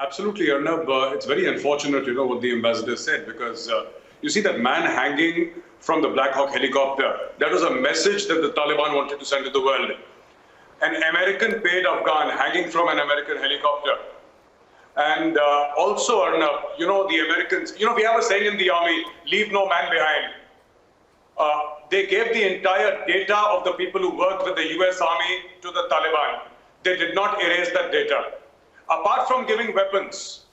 Absolutely, Arnab. It's very unfortunate, what the ambassador said, because you see that man hanging from the Black Hawk helicopter. That was a message that the Taliban wanted to send to the world. An American paid Afghan hanging from an American helicopter. And also, Arnab, the Americans, we have a saying in the army, leave no man behind. They gave the entire data of the people who worked with the US Army to the Taliban. They did not erase that data. Apart from giving weapons,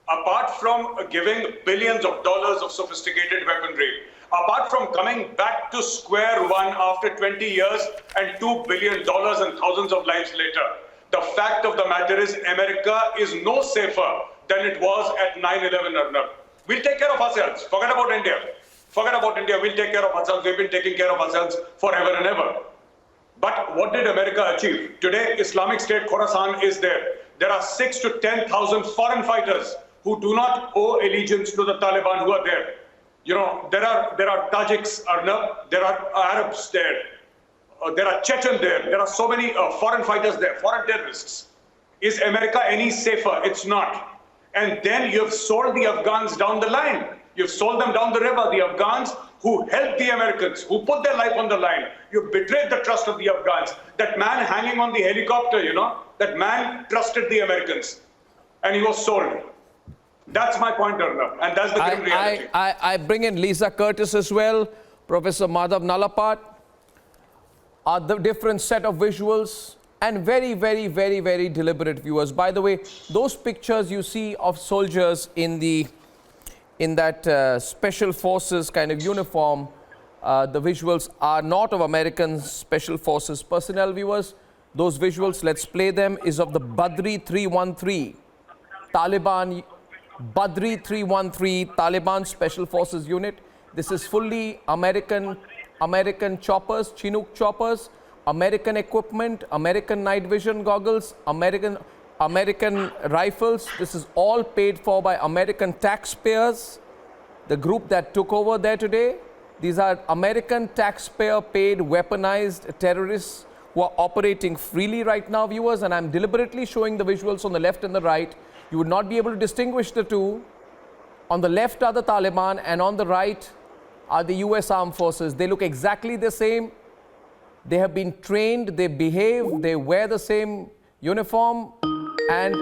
apart from giving billions of dollars of sophisticated weaponry, apart from coming back to square one after 20 years and $2 billion and thousands of lives later, the fact of the matter is America is no safer than it was at 9/11, Arnab. We'll take care of ourselves. Forget about India. Forget about India. We'll take care of ourselves. We've been taking care of ourselves forever and ever. But what did America achieve? Today, Islamic State Khorasan is there. There are 6,000 to 10,000 foreign fighters who do not owe allegiance to the Taliban who are there. There are Tajiks, Arnab. There are Arabs there. There are Chechen there. There are so many foreign fighters there, foreign terrorists. Is America any safer? It's not. And then you've sold the Afghans down the line. You've sold them down the river. The Afghans who helped the Americans, who put their life on the line. You betrayed the trust of the Afghans. That man hanging on the helicopter, that man trusted the Americans. And he was sold. That's my point, Arnab. And that's the grim reality. I bring in Lisa Curtis as well, Professor Madhav Nalapat. The different set of visuals and very, very, very, very deliberate viewers. By the way, those pictures you see of soldiers in that special forces kind of uniform, the visuals are not of American special forces personnel, viewers. Those visuals, let's play them, is of the Badri 313 Taliban, Badri 313 Taliban Special Forces Unit. This is fully American choppers, Chinook choppers, American equipment, American night vision goggles, American rifles. This is all paid for by American taxpayers. The group that took over there today, these are American taxpayer paid weaponized terrorists who are operating freely right now, viewers, and I'm deliberately showing the visuals on the left and the right. You would not be able to distinguish the two. On the left are the Taliban and on the right are the US Armed Forces. They look exactly the same. They have been trained, they behave, they wear the same uniform, and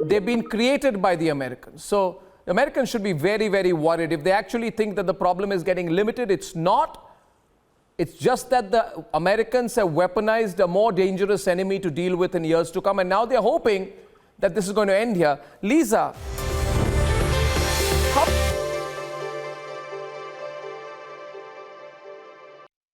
they've been created by the Americans. So the Americans should be very, very worried. If they actually think that the problem is getting limited, it's not. It's just that the Americans have weaponized a more dangerous enemy to deal with in years to come, and now they're hoping that this is going to end here. Lisa,